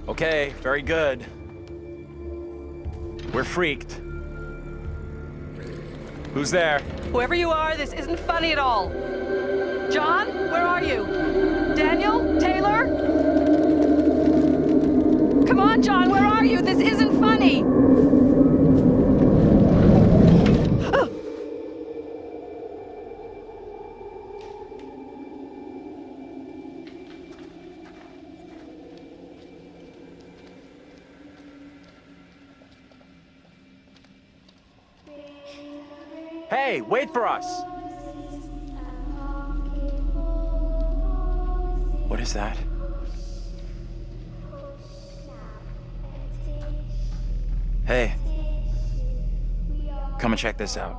Okay, very good. We're freaked. Who's there? Whoever you are, this isn't funny at all. John, where are you? Daniel? Taylor? Come on, John, where are you? This isn't funny! Hey, wait for us! What is that? Hey. Come and check this out.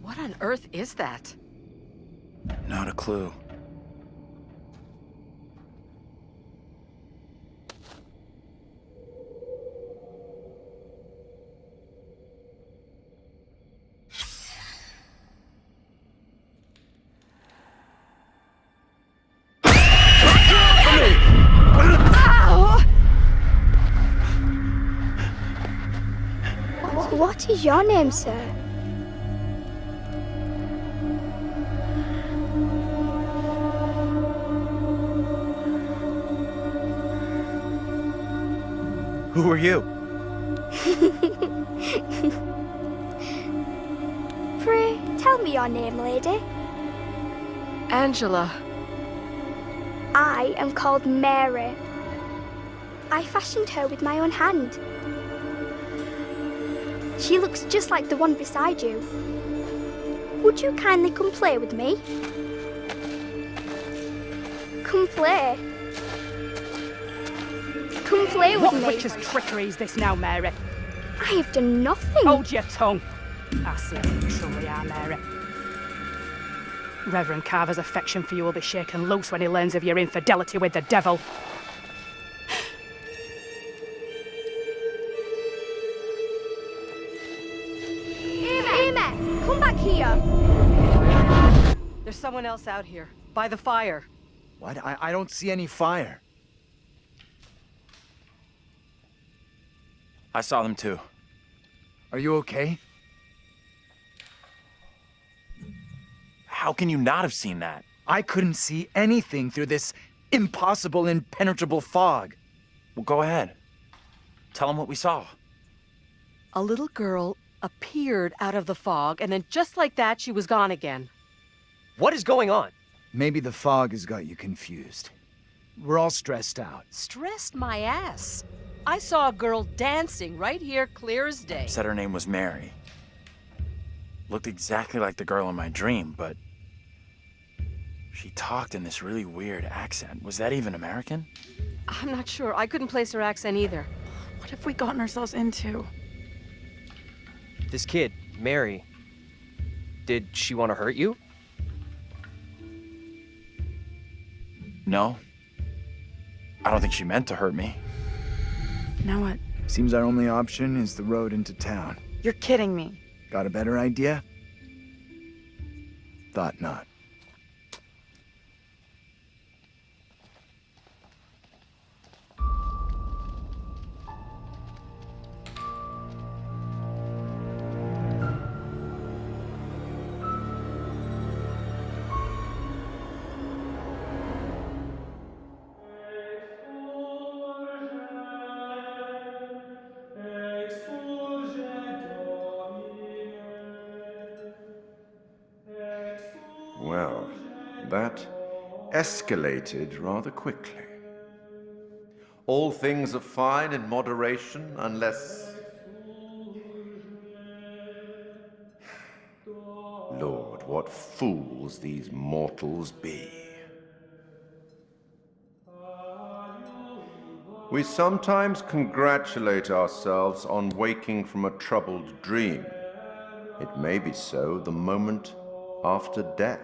What on earth is that? Not a clue. What is your name, sir? Who are you? Pray, tell me your name, lady. Angela. I am called Mary. I fashioned her with my own hand. She looks just like the one beside you. Would you kindly come play with me? Come play. Come play with me. What witch's trickery is this now, Mary? I have done nothing. Hold your tongue. I see you truly are, Mary. Reverend Carver's affection for you will be shaken loose when he learns of your infidelity with the devil. Come back here. There's someone else out here, by the fire. What? I don't see any fire. I saw them too. Are you okay? How can you not have seen that? I couldn't see anything through this impossible, impenetrable fog. Well, go ahead. Tell them what we saw. A little girl appeared out of the fog, and then just like that, she was gone again. What is going on? Maybe the fog has got you confused. We're all stressed out. Stressed my ass. I saw a girl dancing right here, clear as day. Said her name was Mary. Looked exactly like the girl in my dream, but she talked in this really weird accent. Was that even American? I'm not sure. I couldn't place her accent either. What have we gotten ourselves into? This kid, Mary, did she want to hurt you? No. I don't think she meant to hurt me. Now what? Seems our only option is the road into town. You're kidding me. Got a better idea? Thought not. Well, that escalated rather quickly. All things are fine in moderation unless... Lord, what fools these mortals be. We sometimes congratulate ourselves on waking from a troubled dream. It may be so the moment after death.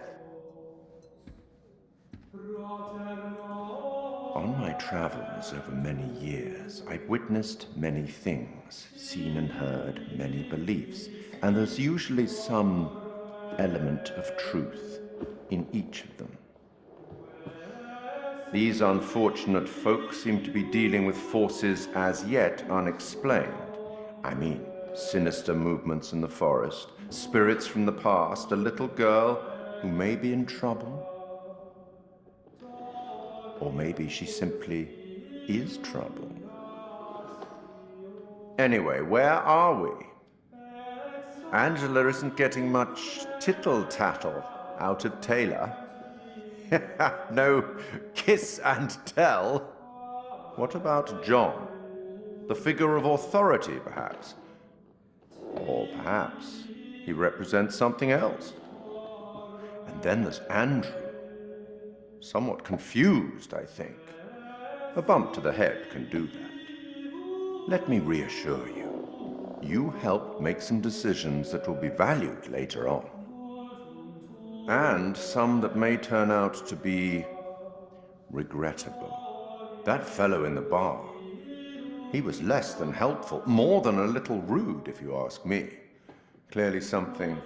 On my travels over many years, I've witnessed many things, seen and heard many beliefs, and there's usually some element of truth in each of them. These unfortunate folk seem to be dealing with forces as yet unexplained. I mean, sinister movements in the forest, spirits from the past, a little girl who may be in trouble. Or maybe she simply is trouble. Anyway, where are we? Angela isn't getting much tittle-tattle out of Taylor. No kiss and tell. What about John? The figure of authority, perhaps? Or perhaps he represents something else. And then there's Andrew. Somewhat confused, I think. A bump to the head can do that. Let me reassure you. You helped make some decisions that will be valued later on. And some that may turn out to be regrettable. That fellow in the bar, he was less than helpful, more than a little rude, if you ask me. Clearly something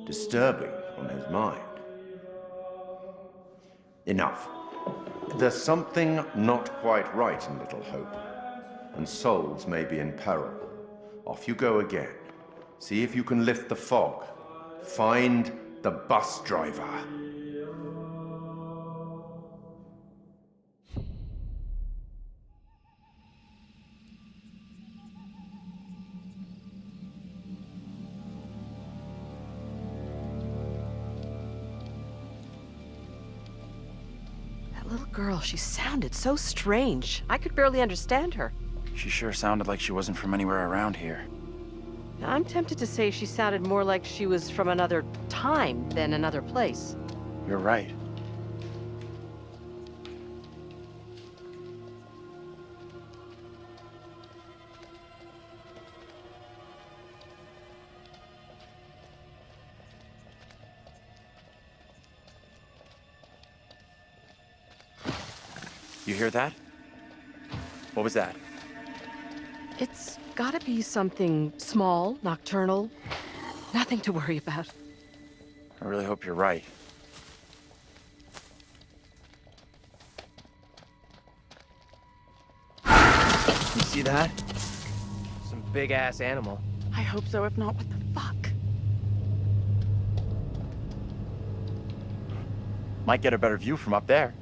disturbing on his mind. Enough. There's something not quite right in Little Hope, and souls may be in peril. Off you go again. See if you can lift the fog. Find the bus driver. That little girl, she sounded so strange. I could barely understand her. She sure sounded like she wasn't from anywhere around here. I'm tempted to say she sounded more like she was from another time than another place. You're right. You hear that? What was that? It's gotta be something small, nocturnal. Nothing to worry about. I really hope you're right. You see that? Some big-ass animal. I hope so. If not, what the fuck? Might get a better view from up there.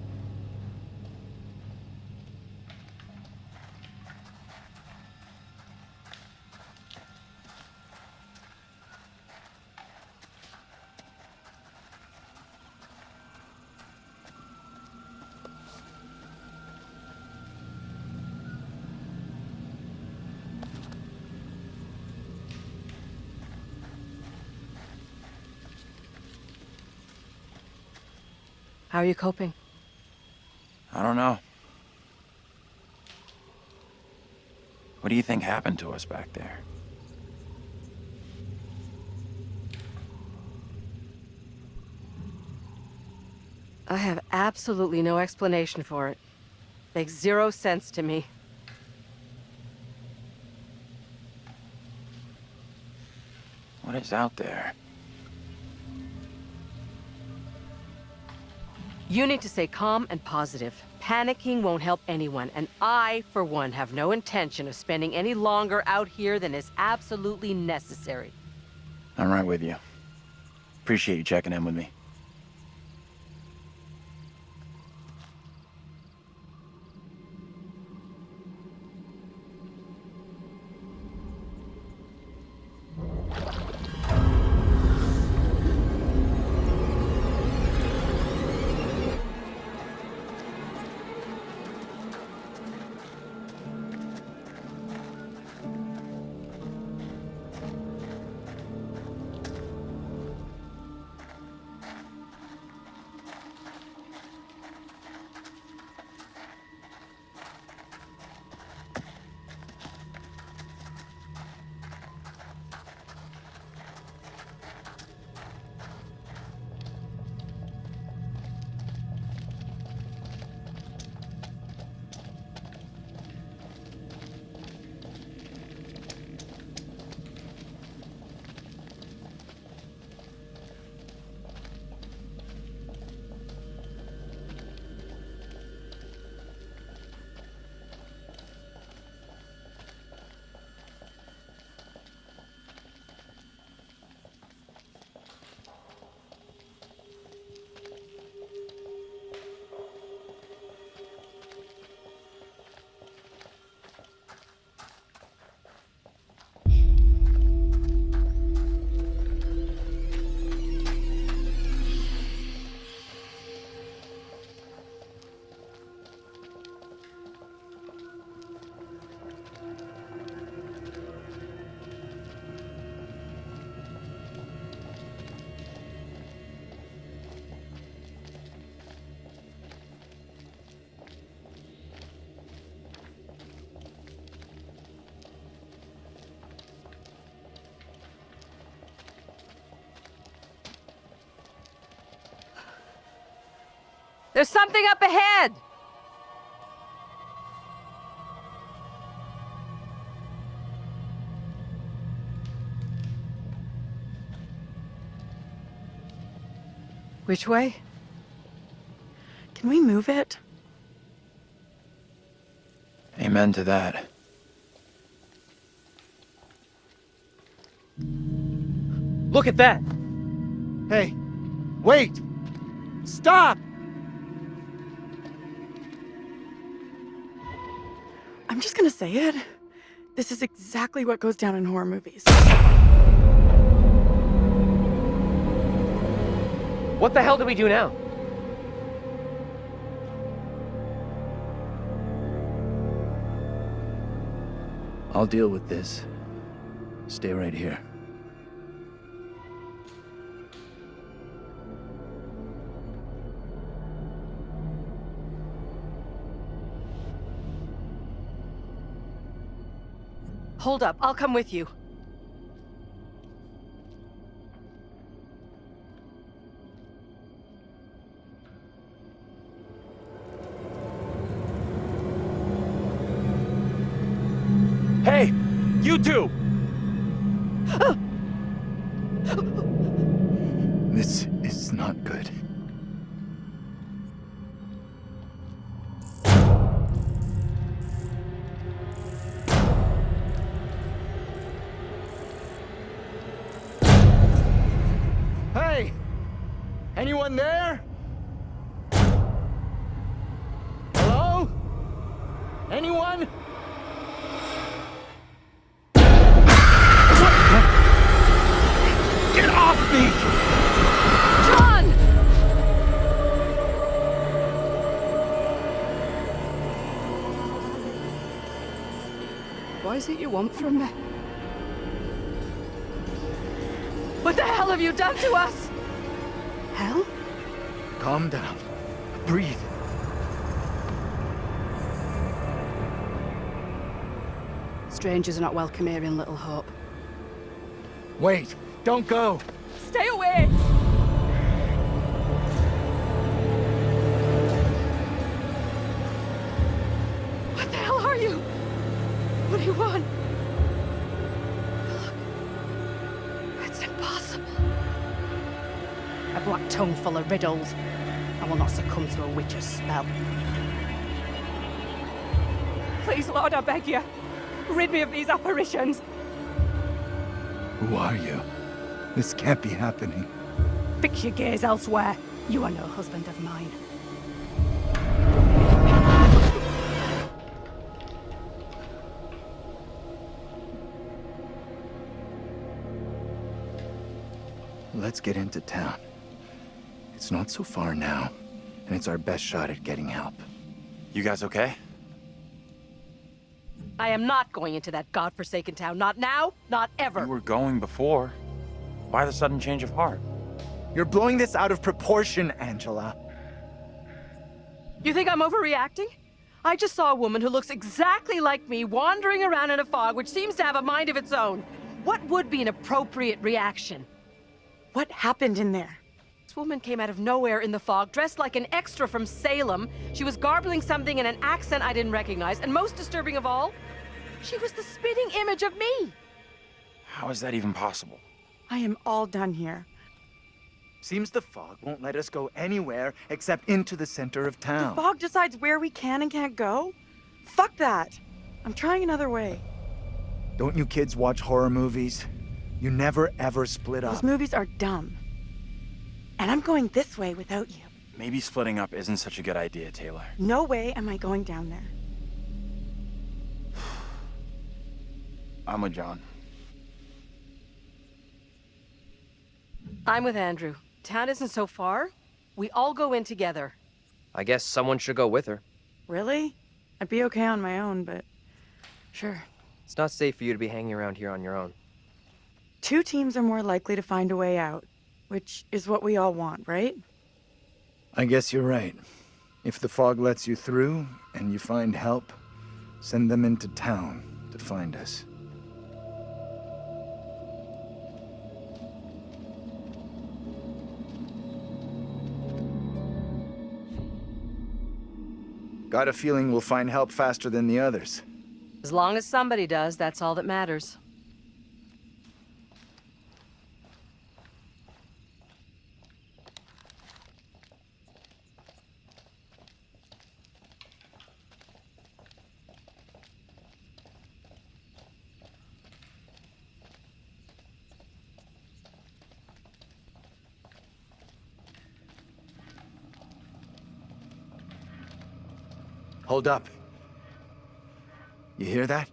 How are you coping? I don't know. What do you think happened to us back there? I have absolutely no explanation for it. Makes zero sense to me. What is out there? You need to stay calm and positive. Panicking won't help anyone, and I, for one, have no intention of spending any longer out here than is absolutely necessary. I'm right with you. Appreciate you checking in with me. There's something up ahead! Which way? Can we move it? Amen to that. Look at that! Hey, wait! Stop! I'm just gonna say it. This is exactly what goes down in horror movies. What the hell do we do now? I'll deal with this. Stay right here. Hold up, I'll come with you. Hey! You two! This is not good. Hey! Anyone there? Hello? Anyone? Get off me! John! What is it you want from me? What the hell have you done to us? Hell? Calm down. Breathe. Strangers are not welcome here in Little Hope. Wait, don't go! Stay away! What the hell are you? What do you want? Look. It's impossible. A black tongue full of riddles. I will not succumb to a witch's spell. Please, Lord, I beg you. Rid me of these apparitions. Who are you? This can't be happening. Fix your gaze elsewhere. You are no husband of mine. Let's get into town. It's not so far now, and it's our best shot at getting help. You guys okay? I am not going into that godforsaken town. Not now, not ever. You were going before. Why the sudden change of heart? You're blowing this out of proportion, Angela. You think I'm overreacting? I just saw a woman who looks exactly like me wandering around in a fog which seems to have a mind of its own. What would be an appropriate reaction? What happened in there? This woman came out of nowhere in the fog, dressed like an extra from Salem. She was garbling something in an accent I didn't recognize, and most disturbing of all, she was the spitting image of me. How is that even possible? I am all done here. Seems the fog won't let us go anywhere except into the center of The town. fog decides where we can and can't go? Fuck that. I'm trying another way. Don't you kids watch horror movies? You never ever split up. Those movies are dumb. And I'm going this way without you. Maybe splitting up isn't such a good idea, Taylor. No way am I going down there. I'm with John. I'm with Andrew. Town isn't so far. We all go in together. I guess someone should go with her. Really? I'd be okay on my own, but sure. It's not safe for you to be hanging around here on your own. 2 teams are more likely to find a way out, which is what we all want, right? I guess you're right. If the fog lets you through and you find help, send them into town to find us. Got a feeling we'll find help faster than the others. As long as somebody does, that's all that matters. Hold up. You hear that?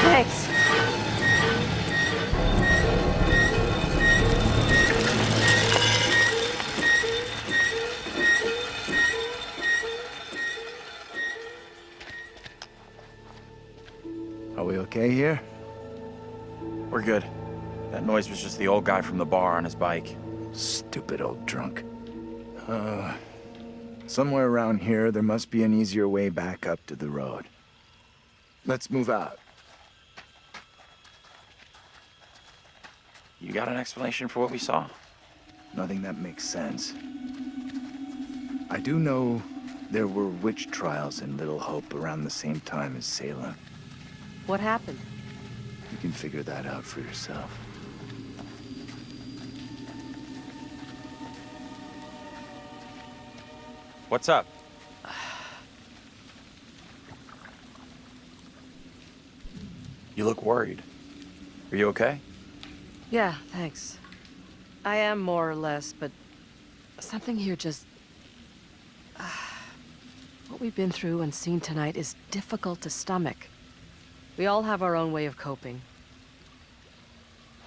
Thanks. Are we okay here? We're good. That noise was just the old guy from the bar on his bike. Stupid old drunk. Somewhere around here, there must be an easier way back up to the road. Let's move out. You got an explanation for what we saw? Nothing that makes sense. I do know there were witch trials in Little Hope around the same time as Salem. What happened? You can figure that out for yourself. What's up? You look worried. Are you okay? Yeah, thanks. I am more or less, but something here just... What we've been through and seen tonight is difficult to stomach. We all have our own way of coping.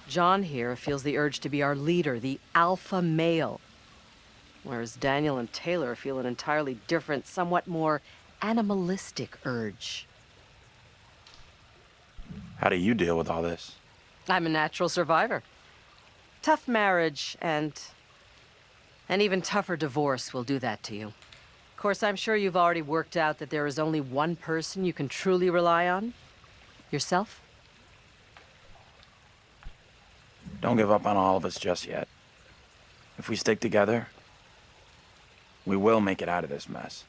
John here feels the urge to be our leader, the alpha male. Whereas Daniel and Taylor feel an entirely different, somewhat more animalistic urge. How do you deal with all this? I'm a natural survivor. Tough marriage and an even tougher divorce will do that to you. Of course, I'm sure you've already worked out that there is only one person you can truly rely on. Yourself? Don't give up on all of us just yet. If we stick together, we will make it out of this mess.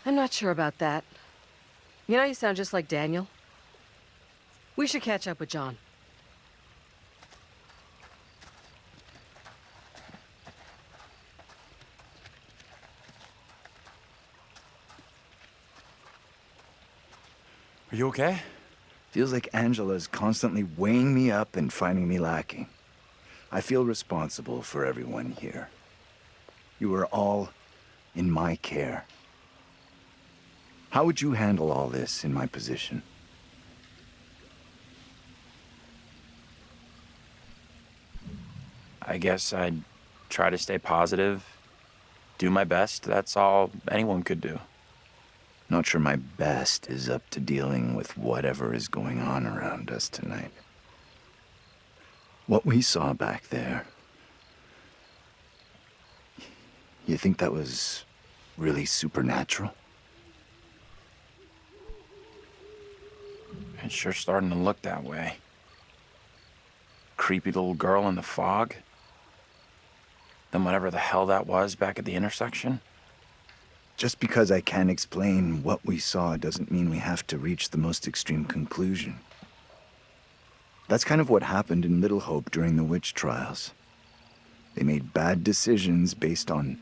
I'm not sure about that. You know, you sound just like Daniel. We should catch up with John. Are you okay? Feels like Angela's constantly weighing me up and finding me lacking. I feel responsible for everyone here. You are all in my care. How would you handle all this in my position? I guess I'd try to stay positive, do my best. That's all anyone could do. Not sure my best is up to dealing with whatever is going on around us tonight. What we saw back there, you think that was really supernatural? It's sure starting to look that way. Creepy little girl in the fog. Then whatever the hell that was back at the intersection. Just because I can't explain what we saw doesn't mean we have to reach the most extreme conclusion. That's kind of what happened in Little Hope during the witch trials. They made bad decisions based on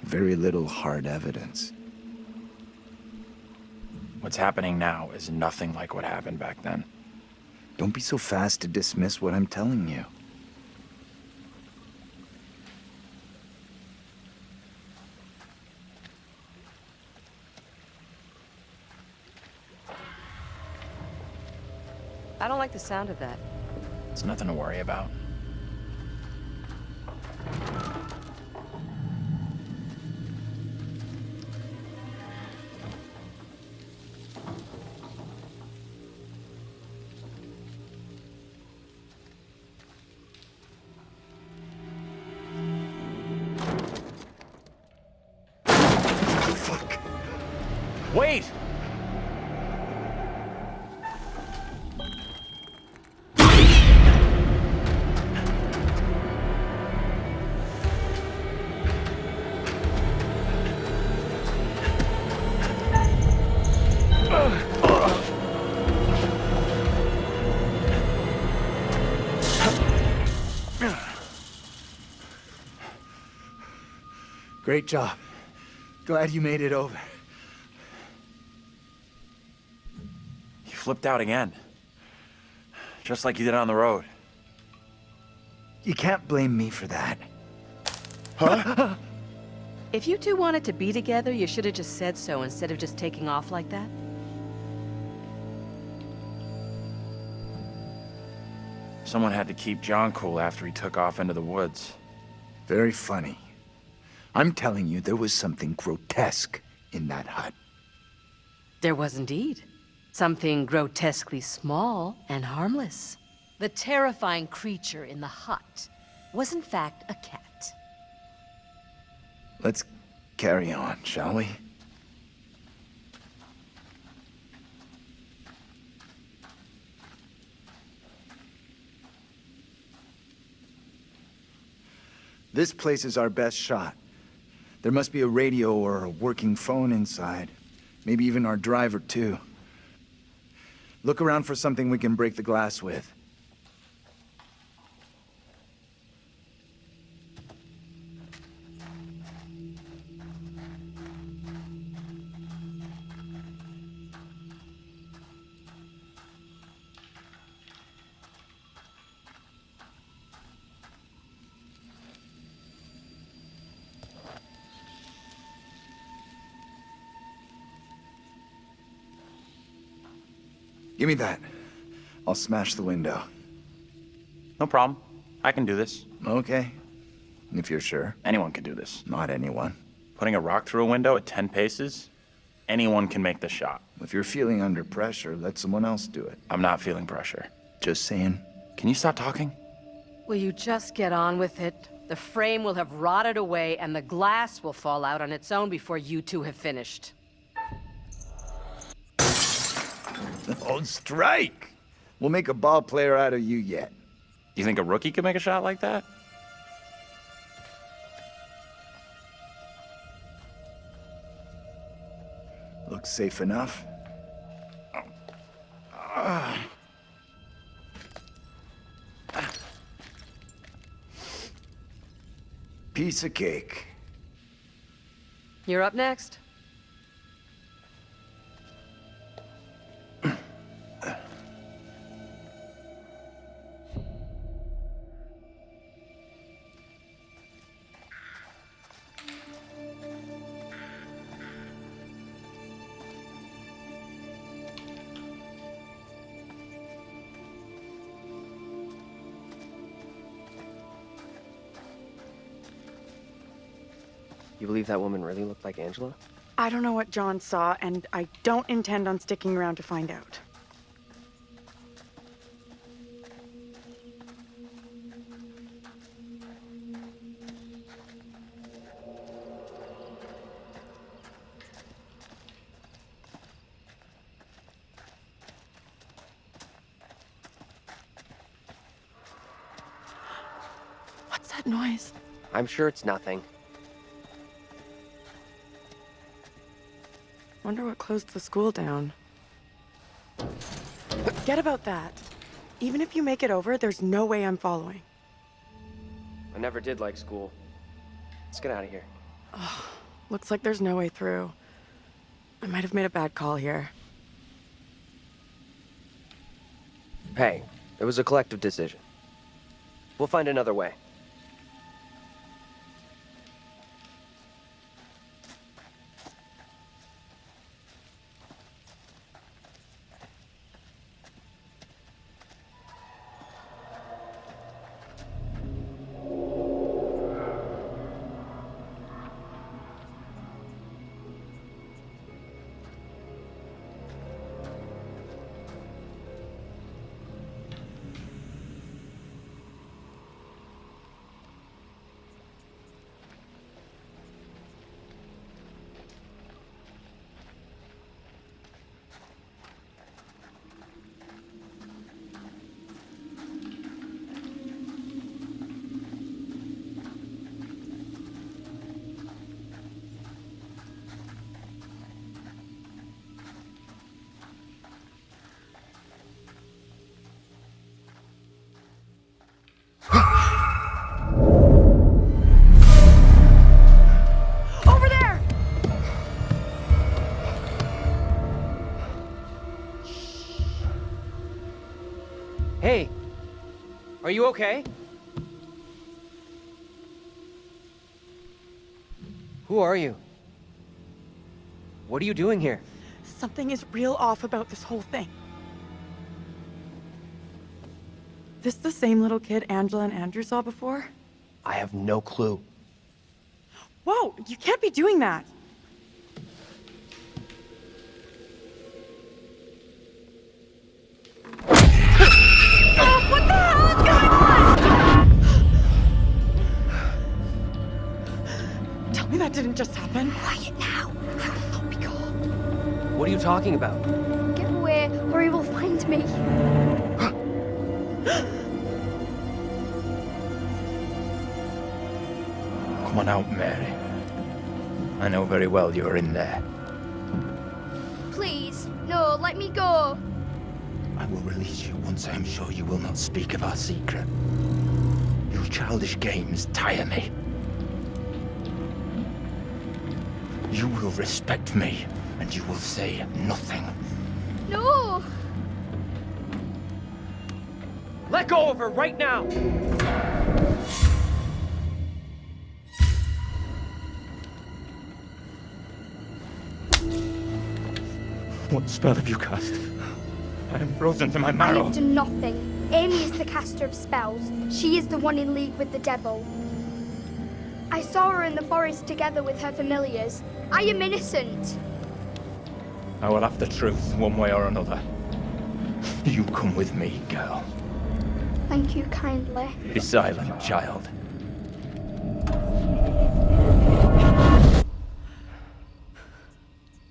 very little hard evidence. What's happening now is nothing like what happened back then. Don't be so fast to dismiss what I'm telling you. I don't like the sound of that. It's nothing to worry about. Wait! Great job. Glad you made it over. You flipped out again. Just like you did on the road. You can't blame me for that. If you two wanted to be together, you should have just said so instead of just taking off like that. Someone had to keep John cool after he took off into the woods. Very funny. I'm telling you, there was something grotesque in that hut. There was indeed. Something grotesquely small and harmless. The terrifying creature in the hut was in fact a cat. Let's carry on, shall we? This place is our best shot. There must be a radio or a working phone inside. Maybe even our driver, too. Look around for something we can break the glass with. Give me that. I'll smash the window. No problem. I can do this. Okay. If you're sure. Anyone can do this. Not anyone. Putting a rock through a window at 10 paces? Anyone can make the shot. If you're feeling under pressure, let someone else do it. I'm not feeling pressure. Just saying. Can you stop talking? Will you just get on with it? The frame will have rotted away and the glass will fall out on its own before you two have finished. Oh, strike! We'll make a ball player out of you yet. Do you think a rookie could make a shot like that? Looks safe enough. Piece of cake. You're up next. You believe that woman really looked like Angela? I don't know what John saw, and I don't intend on sticking around to find out. What's that noise? I'm sure it's nothing. Wonder what closed the school down. Forget about that. Even if you make it over, there's no way I'm following. I never did like school. Let's get out of here. Looks like there's no way through. I might have made a bad call here. Hey, it was a collective decision. We'll find another way. you okay? Who are you? What are you doing here? Something is real off about this whole thing. This the same little kid Angela and Andrew saw before? I have no clue. Whoa, you can't be doing that! Oh, what the hell is going on? Tell me that didn't just happen. Quiet now. I will not be caught. What are you talking about? Get away, or he will find me. Come on out, Mary. I know very well you're in there. Please, no, let me go. I will release you once I am sure you will not speak of our secret. Your childish games tire me. You will respect me, and you will say nothing. No! Let go of her right now! What spell have you cast? I am frozen to my I marrow. have done nothing. Amy is the caster of spells. She is the one in league with the devil. I saw her in the forest together with her familiars. I am innocent. I will have the truth one way or another. You come with me, girl. Thank you kindly. Be silent, child.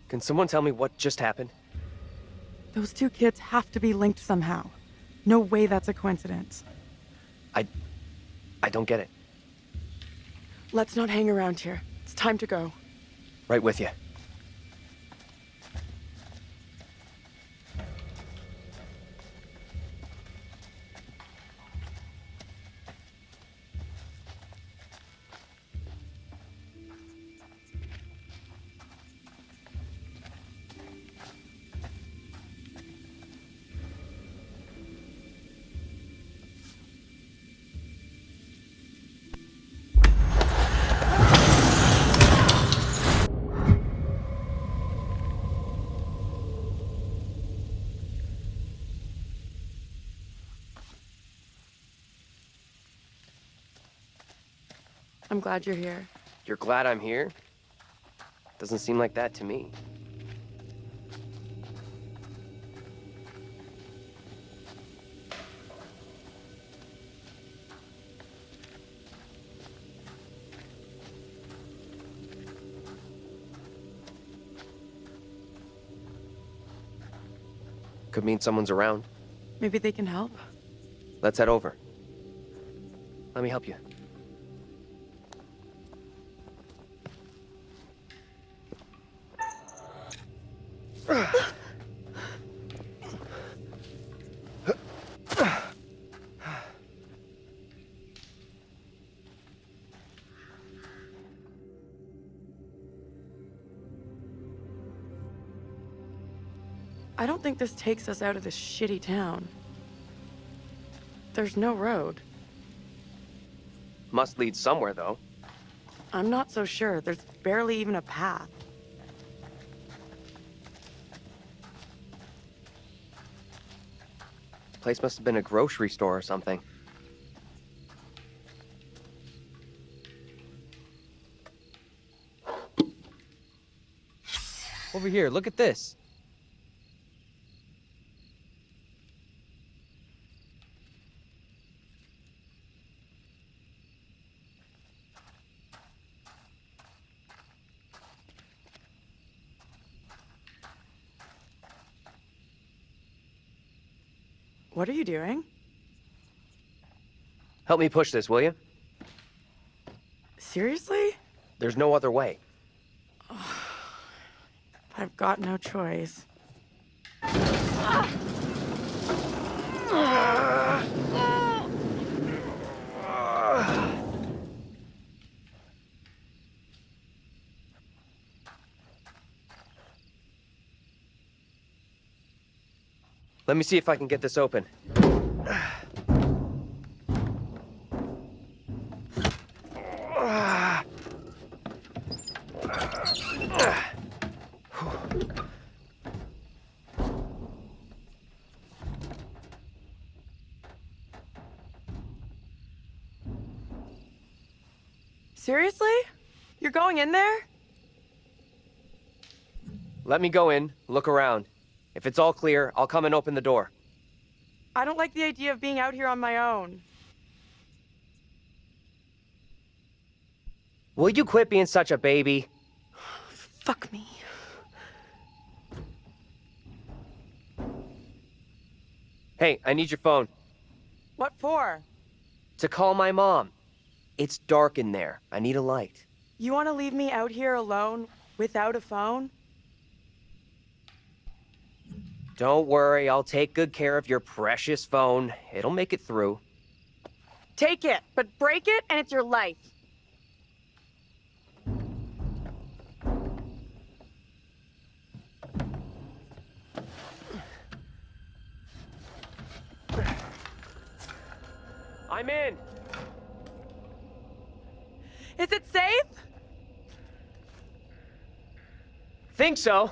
Can someone tell me what just happened? Those two kids have to be linked somehow. No way that's a coincidence. I don't get it. Let's not hang around here. It's time to go. Right with you. I'm glad you're here. You're glad I'm here? Doesn't seem like that to me. Could mean someone's around. Maybe they can help. Let's head over. Let me help you. I don't think this takes us out of this shitty town. There's no road. Must lead somewhere, though. I'm not so sure. There's barely even a path. Place must have been a grocery store or something. Over here, look at this. What are you doing? Help me push this, will you? Seriously? There's no other way. I've got no choice. Let me see if I can get this open. Seriously? You're going in there? Let me go in, look around. If it's all clear, I'll come and open the door. I don't like the idea of being out here on my own. Will you quit being such a baby? Fuck me. Hey, I need your phone. What for? To call my mom. It's dark in there. I need a light. You want to leave me out here alone without a phone? Don't worry, I'll take good care of your precious phone. It'll make it through. Take it, but break it and it's your life. I'm in! Is it safe? Think so.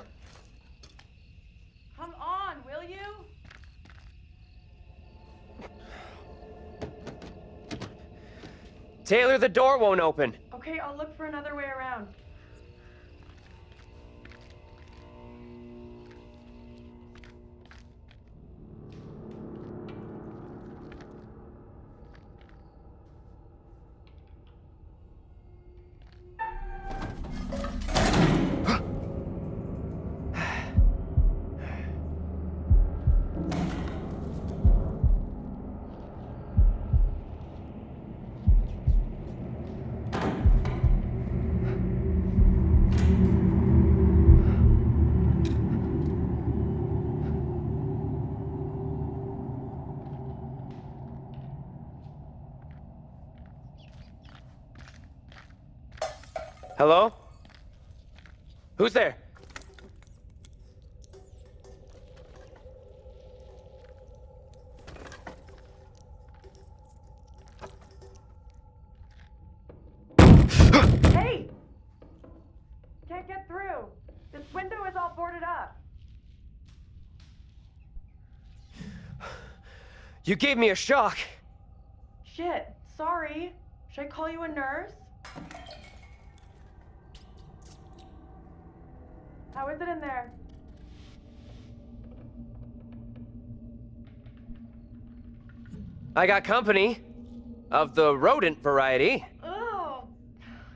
Come on, will you? Taylor, the door won't open. Okay, I'll look for another way around. Hello? Who's there? Hey! Can't get through. This window is all boarded up. You gave me a shock. Shit, sorry. Should I call you a nurse? How is it in there? I got company. Of the rodent variety. Ugh,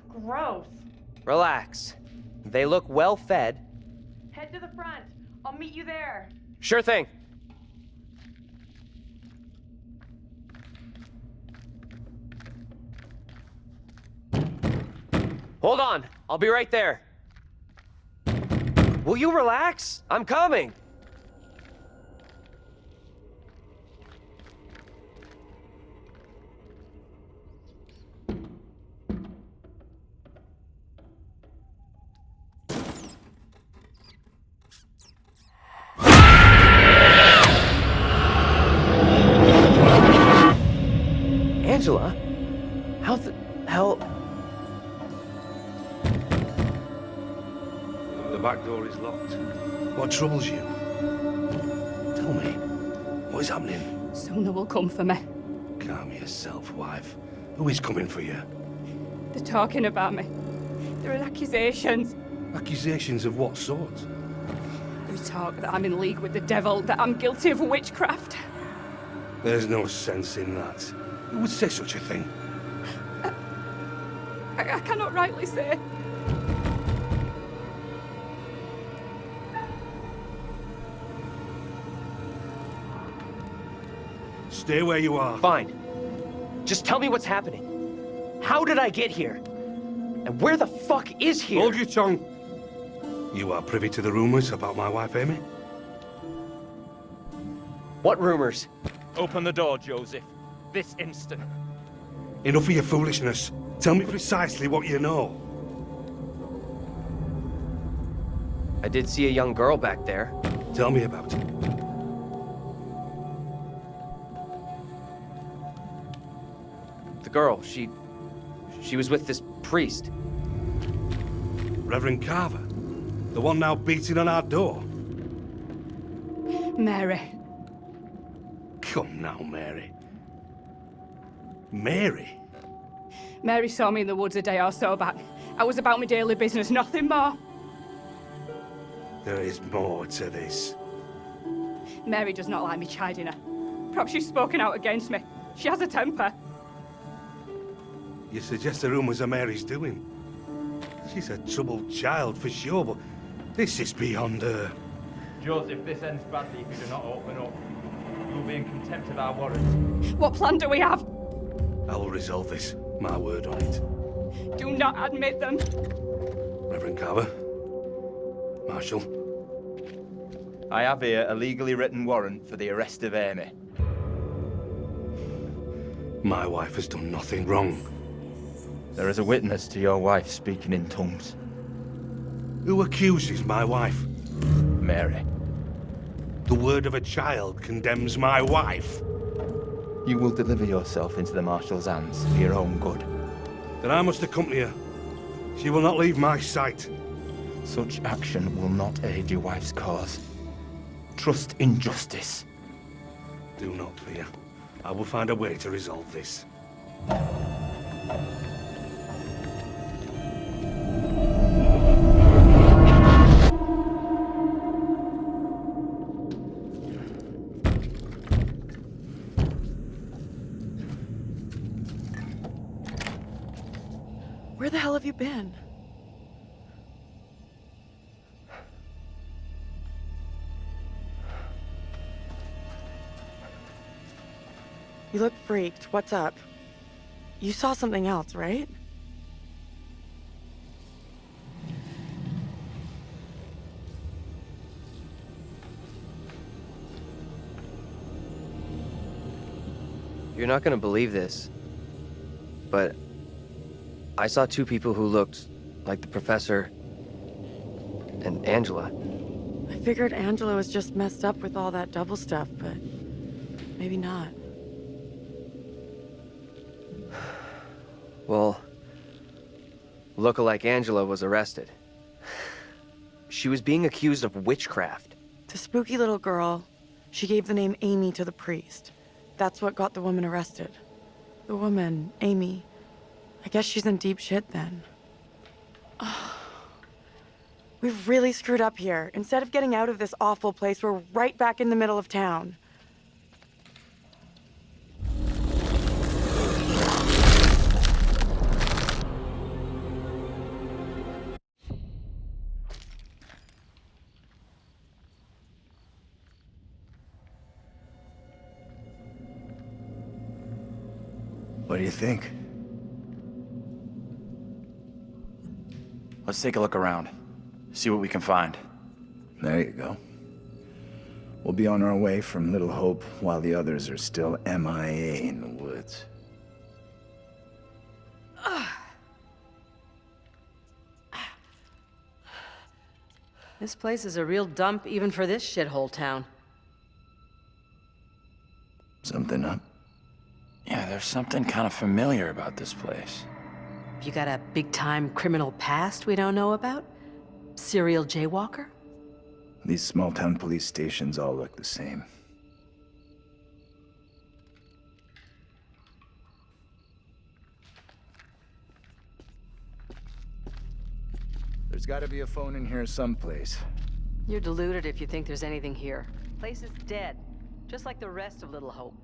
gross. Relax. They look well fed. Head to the front. I'll meet you there. Sure thing. Hold on. I'll be right there. Will you relax? I'm coming. Angela? How the hell? The back door is locked. What troubles you? Tell me, what is happening? Someone will come for me. Calm yourself, wife. Who is coming for you? They're talking about me. There are accusations. Accusations of what sort? There's talk that I'm in league with the devil, that I'm guilty of witchcraft. There's no sense in that. Who would say such a thing? I cannot rightly say. Stay where you are. Fine. Just tell me what's happening. How did I get here? And where the fuck is here? Hold your tongue. You are privy to the rumors about my wife, Amy? What rumors? Open the door, Joseph. This instant. Enough of your foolishness. Tell me precisely what you know. I did see a young girl back there. Tell me about it. The girl, she She was with this priest. Reverend Carver? The one now beating on our door? Mary. Come now, Mary. Mary? Mary saw me in the woods a day or so back. I was about my daily business, nothing more. There is more to this. Mary does not like me chiding her. Perhaps she's spoken out against me. She has a temper. You suggest the rumours are Mary's doing? She's a troubled child for sure, but this is beyond her. Joseph, this ends badly if you do not open up. You will be in contempt of our warrant. What plan do we have? I will resolve this. My word on it. Do not admit them. Reverend Carver. Marshal. I have here a legally written warrant for the arrest of Amy. My wife has done nothing wrong. There is a witness to your wife speaking in tongues. Who accuses my wife? Mary. The word of a child condemns my wife. You will deliver yourself into the Marshal's hands for your own good. Then I must accompany her. She will not leave my sight. Such action will not aid your wife's cause. Trust in justice. Do not fear. I will find a way to resolve this. Where the hell have you been? You look freaked. What's up? You saw something else, right? You're not gonna believe this, but I saw two people who looked like the professor and Angela. I figured Angela was just messed up with all that double stuff, but maybe not. Well, lookalike Angela was arrested. She was being accused of witchcraft. The spooky little girl, she gave the name Amy to the priest. That's what got the woman arrested. The woman, Amy, I guess she's in deep shit then. We've really screwed up here. Instead of getting out of this awful place, we're right back in the middle of town. What do you think? Let's take a look around. See what we can find. There you go. We'll be on our way from Little Hope while the others are still MIA in the woods. This place is a real dump even for this shithole town. Something up? Yeah, there's something kind of familiar about this place. You got a big-time criminal past we don't know about? Serial jaywalker? These small-town police stations all look the same. There's gotta be a phone in here someplace. You're deluded if you think there's anything here. Place is dead, just like the rest of Little Hope.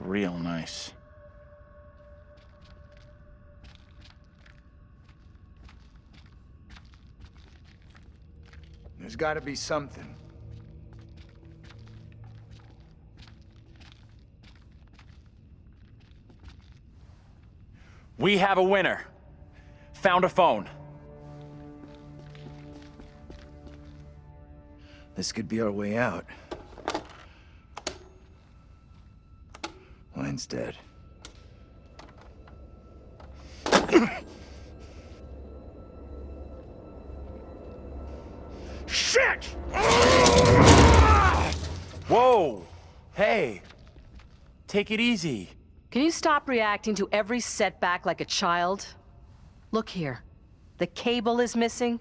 real nice. There's gotta be something. We have a winner. Found a phone. This could be our way out. Mine's dead. Shit! Whoa! Hey! Take it easy. Can you stop reacting to every setback like a child? Look here. The cable is missing.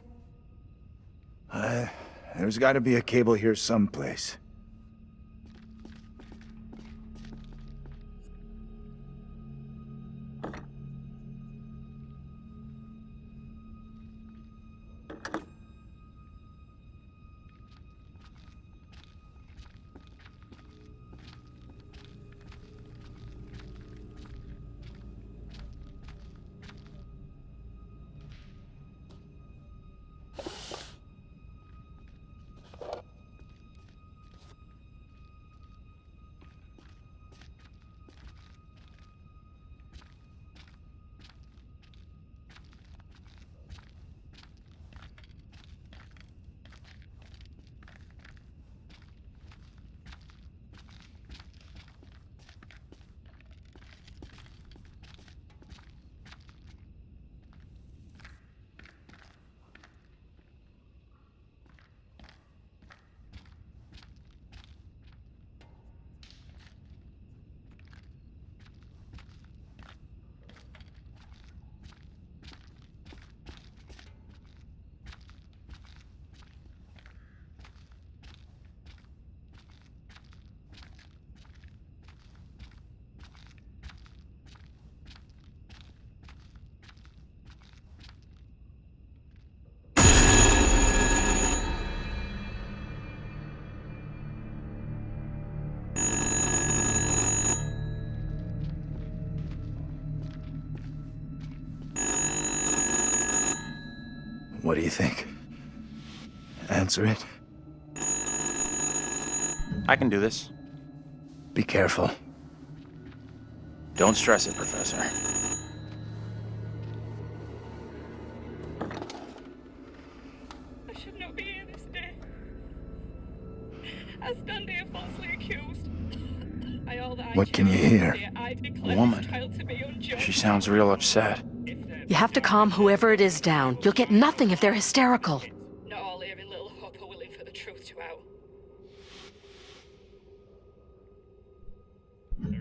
There's gotta be a cable here someplace. What do you think? Answer it. I can do this. Be careful. Don't stress it, Professor. I should not be here this day. I stand here falsely accused. What can you hear? Woman. She sounds real upset. You have to calm whoever it is down. You'll get nothing if they're hysterical. Not all here in Little Hope are willing for the truth to out.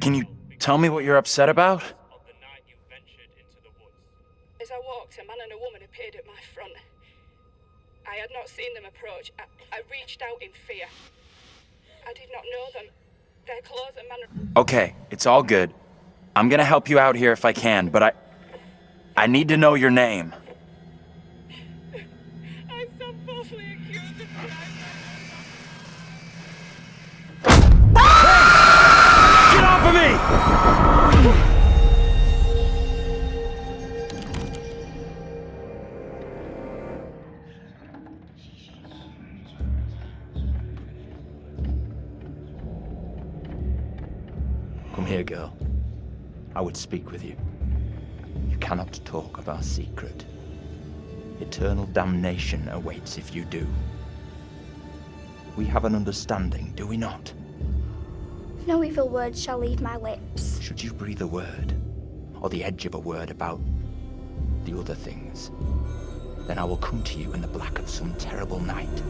Can you tell me what you're upset about? As I walked, a man and a woman appeared at my front. I had not seen them approach. I reached out in fear. I did not know them. Their clothes and manner... Okay, it's all good. I'm gonna help you out here if I can, but I need to know your name. I stand falsely accused of crime. Get off of me! Come here, girl. I would speak with you. You cannot talk of our secret. Eternal damnation awaits if you do. We have an understanding, do we not? No evil word shall leave my lips. Should you breathe a word, or the edge of a word about the other things, then I will come to you in the black of some terrible night,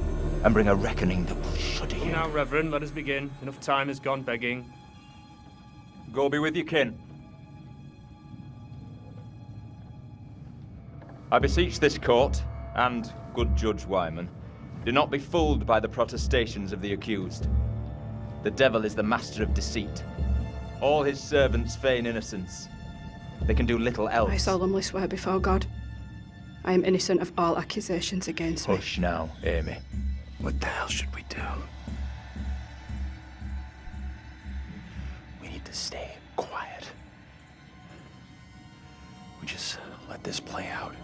and bring a reckoning that will shudder you. Now, Reverend, let us begin. Enough time has gone begging. Go be with your kin. I beseech this court, and good Judge Wyman, do not be fooled by the protestations of the accused. The devil is the master of deceit. All his servants feign innocence. They can do little else. I solemnly swear before God, I am innocent of all accusations against me. Hush now, Amy. What the hell should we do? We need to stay quiet. We just let this play out.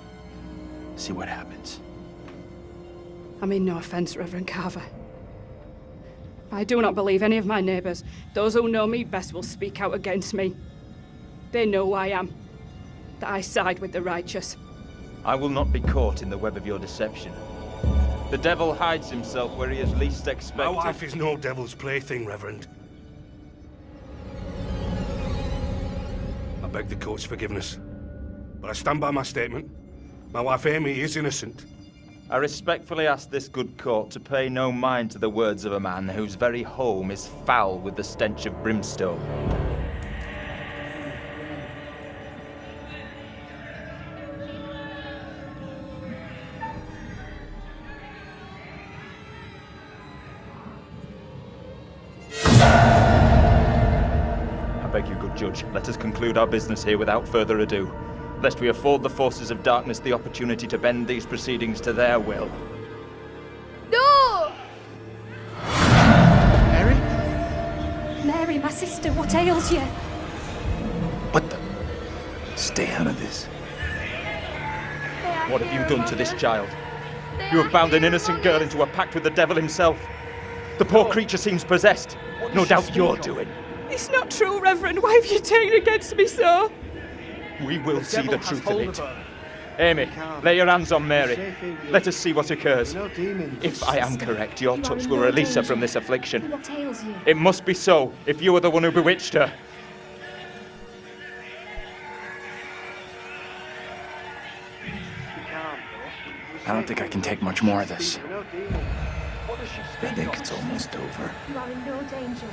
See what happens. I mean no offense, Reverend Carver. I do not believe any of my neighbors. Those who know me best will speak out against me. They know who I am. That I side with the righteous. I will not be caught in the web of your deception. The devil hides himself where he is least expected. My wife is no devil's plaything, Reverend. I beg the court's forgiveness, but I stand by my statement. My wife Amy is innocent. I respectfully ask this good court to pay no mind to the words of a man whose very home is foul with the stench of brimstone. I beg you, good judge, let us conclude our business here without further ado, lest we afford the forces of darkness the opportunity to bend these proceedings to their will. No! Mary? Mary, my sister, what ails you? What the? Stay out of this. What have you done to this child? You have bound an innocent girl into a pact with the devil himself. The poor creature seems possessed. No doubt you're doing. It's not true, Reverend. Why have you taken against me so? We will see the truth of it. Amy, lay your hands on Mary. Let us see what occurs. If I am correct, your touch will release her from this affliction. What ails you? It must be so, if you are the one who bewitched her. I don't think I can take much more of this. I think it's almost over. You are in no danger.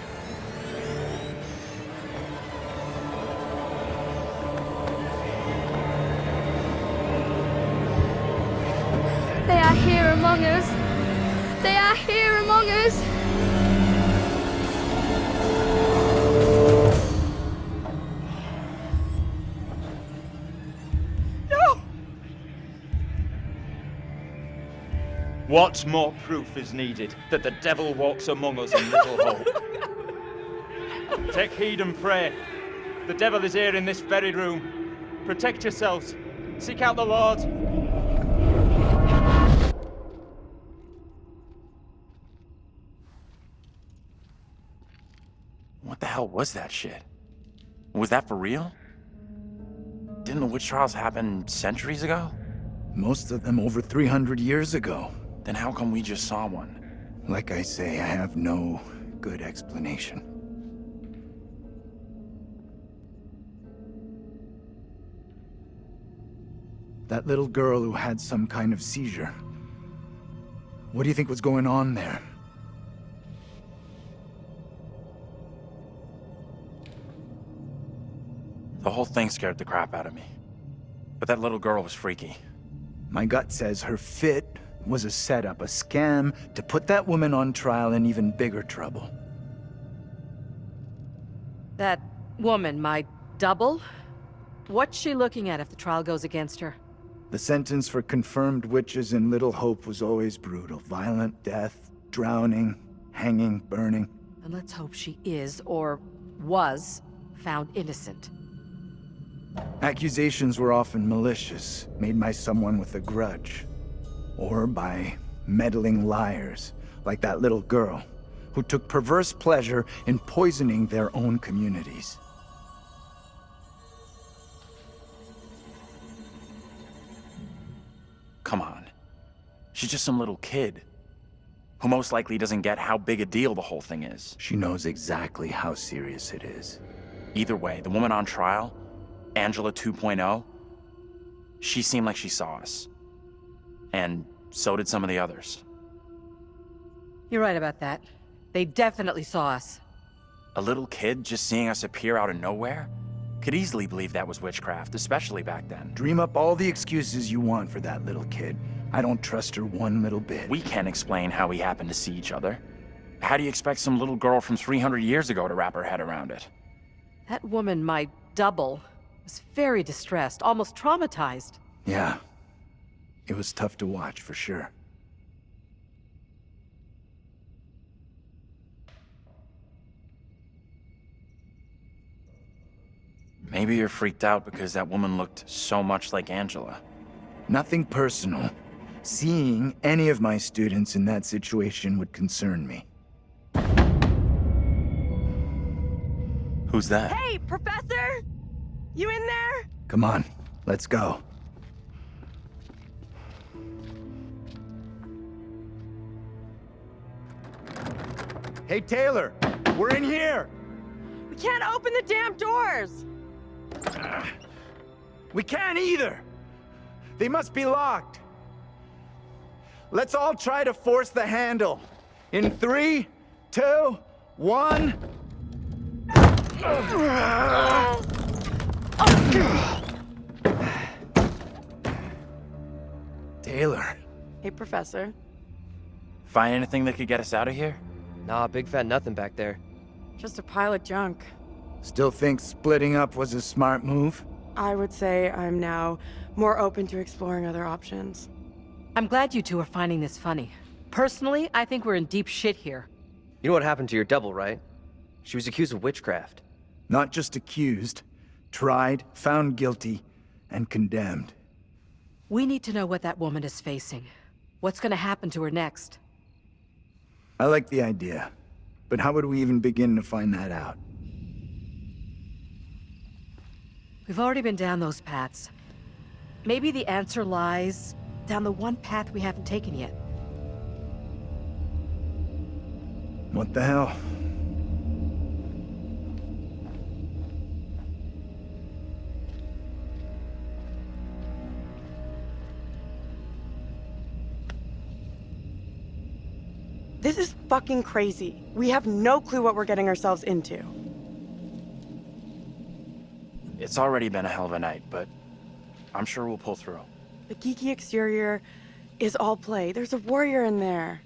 They are here among us. They are here among us. No! What more proof is needed that the devil walks among us in Little Hope? Take heed and pray. The devil is here in this very room. Protect yourselves. Seek out the Lord. What the hell was that shit? Was that for real? Didn't the witch trials happen centuries ago? Most of them over 300 years ago. Then how come we just saw one? Like I say, I have no good explanation. That little girl who had some kind of seizure. What do you think was going on there? The whole thing scared the crap out of me. But that little girl was freaky. My gut says her fit was a setup, a scam to put that woman on trial in even bigger trouble. That woman, my double? What's she looking at if the trial goes against her? The sentence for confirmed witches in Little Hope was always brutal. Violent death, drowning, hanging, burning. And let's hope she is, or was, found innocent. Accusations were often malicious, made by someone with a grudge. Or by meddling liars, like that little girl, who took perverse pleasure in poisoning their own communities. Come on. She's just some little kid, who most likely doesn't get how big a deal the whole thing is. She knows exactly how serious it is. Either way, the woman on trial, Angela 2.0, she seemed like she saw us. And so did some of the others. You're right about that. They definitely saw us. A little kid just seeing us appear out of nowhere? Could easily believe that was witchcraft, especially back then. Dream up all the excuses you want for that little kid. I don't trust her one little bit. We can't explain how we happened to see each other. How do you expect some little girl from 300 years ago to wrap her head around it? That woman, my double, was very distressed, almost traumatized. Yeah. It was tough to watch, for sure. Maybe you're freaked out because that woman looked so much like Angela. Nothing personal. Seeing any of my students in that situation would concern me. Who's that? Hey, Professor! You in there? Come on, let's go. Hey, Taylor! We're in here! We can't open the damn doors! We can't either! They must be locked. Let's all try to force the handle. In 3, 2, 1... Taylor. Hey, Professor. Find anything that could get us out of here? Nah, big fat nothing back there. Just a pile of junk. Still think splitting up was a smart move? I would say I'm now more open to exploring other options. I'm glad you two are finding this funny. Personally, I think we're in deep shit here. You know what happened to your double, right? She was accused of witchcraft. Not just accused, tried, found guilty, and condemned. We need to know what that woman is facing. What's gonna happen to her next? I like the idea, but how would we even begin to find that out? We've already been down those paths. Maybe the answer lies down the one path we haven't taken yet. What the hell? This is fucking crazy. We have no clue what we're getting ourselves into. It's already been a hell of a night, but I'm sure we'll pull through. The geeky exterior is all play. There's a warrior in there.